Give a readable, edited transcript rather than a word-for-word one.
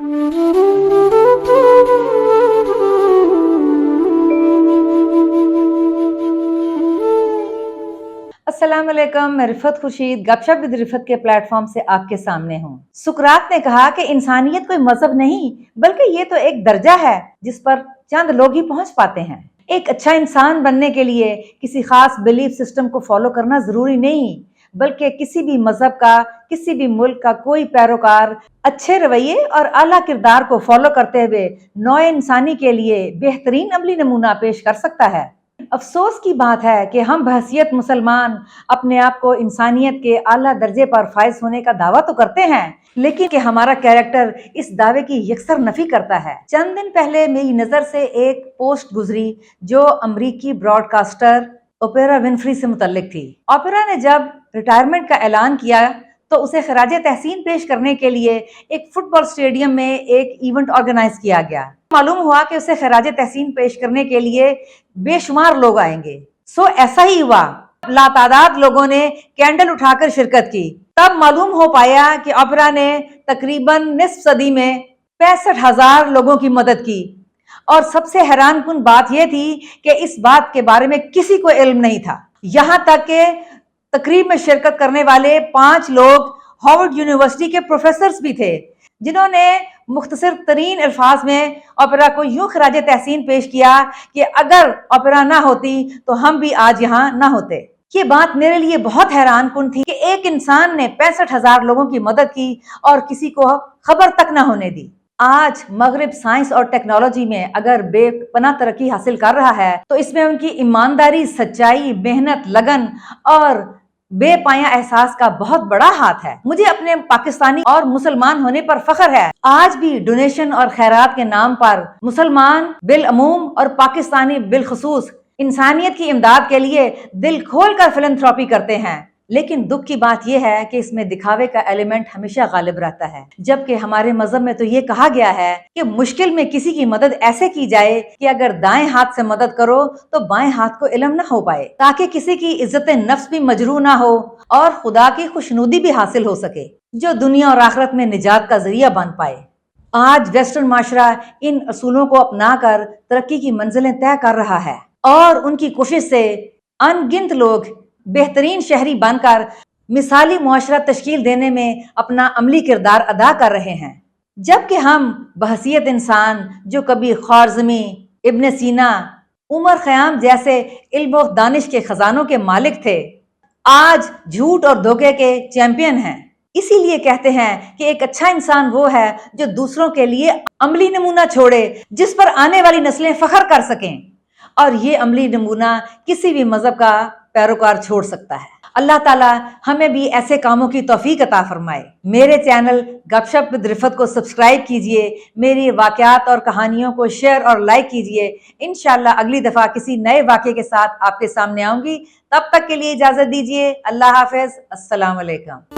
अस्सलाम वालेकुम, मैं रिफत खुर्शीद गपशप विद रिफत के प्लेटफॉर्म से आपके सामने हूँ। सुकरात ने कहा कि इंसानियत कोई मजहब नहीं बल्कि ये तो एक दर्जा है जिस पर चंद लोग ही पहुंच पाते हैं। एक अच्छा इंसान बनने के लिए किसी खास बिलीफ सिस्टम को फॉलो करना जरूरी नहीं, बल्कि किसी भी मजहब का, किसी भी मुल्क का कोई पैरोकार अच्छे रवैये और आला किरदार को फॉलो करते हुए नौए इंसानी के लिए बेहतरीन अमली नमूना पेश कर सकता है। अफसोस की बात है कि हम बहसियत मुसलमान अपने आप को इंसानियत के आला दर्जे पर फायज होने का दावा तो करते हैं, लेकिन कि हमारा कैरेक्टर इस दावे की यकसर नफी करता है। चंद दिन पहले मेरी नजर से एक पोस्ट गुजरी जो अमरीकी ब्रॉडकास्टर ओपेरा विनफ्री से मुतल्लिक थी। ओपेरा ने जब रिटायरमेंट का ऐलान किया तो उसे खराज तहसीन पेश करने के लिए एक फुटबॉल स्टेडियम में एक इवेंट ऑर्गेनाइज किया गया। मालूम हुआ कि उसे खराज तहसीन पेश करने के लिए बेशुमार लोग आएंगे। सो ऐसा ही हुआ, लातादाद लोगों ने कैंडल उठाकर शिरकत की। तब मालूम हो पाया कि ओपेरा ने तकरीबन निस्फ सदी में 65,000 लोगों की मदद की। और सबसे हैरान कुन बात यह थी कि इस बात के बारे में किसी को इल्म नहीं था। यहाँ तक कि तकरीब में शिरकत करने वाले 5 लोग हार्वर्ड यूनिवर्सिटी के प्रोफेसर्स भी थे, जिन्होंने मुख्तसर तरीन अल्फाज में ओपेरा को यूं खराज तहसीन पेश किया कि अगर ओपेरा ना होती तो हम भी आज यहाँ ना होते। ये बात मेरे लिए बहुत हैरान कुन थी कि एक इंसान ने 65,000 लोगों की मदद की और किसी को खबर तक ना होने दी। आज मगरिब साइंस और टेक्नोलॉजी में अगर बेपनाह तरक्की हासिल कर रहा है तो इसमें उनकी ईमानदारी, सच्चाई, मेहनत, लगन और बेपाया एहसास का बहुत बड़ा हाथ है। मुझे अपने पाकिस्तानी और मुसलमान होने पर फख्र है। आज भी डोनेशन और खैरात के नाम पर मुसलमान बिल अमूम और पाकिस्तानी बिलखसूस इंसानियत की इमदाद के लिए दिल खोल कर फिलैंथ्रोपी करते हैं। लेकिन दुख की बात यह है कि इसमें दिखावे का एलिमेंट हमेशा गालिब रहता है, जबकि हमारे मजहब में तो ये कहा गया है कि मुश्किल में किसी की मदद ऐसे की जाए कि अगर दाएं हाथ से मदद करो तो बाएं हाथ को इल्म न हो पाए, ताकि किसी की इज्जत नफ्स भी मजरू ना हो और खुदा की खुशनुदी भी हासिल हो सके, जो दुनिया और आखिरत में निजात का जरिया बन पाए। आज वेस्टर्न माशरा इन असूलों को अपना कर तरक्की की मंजिलें तय कर रहा है और उनकी कोशिश से अनगिनत लोग बेहतरीन शहरी बनकर मिसाली मुआशरा तश्कील देने में अपना अमली किरदार अदा कर रहे हैं, जबकि हम बहसियत इंसान जो कभी ख्वारिज़मी, इब्न सीना, उमर खयाम जैसे इल्म और दानिश के खजानों के मालिक थे, आज झूठ और धोखे के चैंपियन हैं। इसीलिए कहते हैं कि एक अच्छा इंसान वो है जो दूसरों के लिए अमली नमूना छोड़े जिस पर आने वाली नस्लें फख्र कर सकें, और ये अमली नमूना किसी भी मजहब का पैरोकार छोड़ सकता है। अल्लाह ताला हमें भी ऐसे कामों की तौफीक अता फरमाए। मेरे चैनल गपशप विद रिफत को सब्सक्राइब कीजिए, मेरी वाकयात और कहानियों को शेयर और लाइक कीजिए। इंशाअल्लाह अगली दफा किसी नए वाक़े के साथ आपके सामने आऊंगी। तब तक के लिए इजाजत दीजिए। अल्लाह हाफिज। अस्सलाम वालेकुम।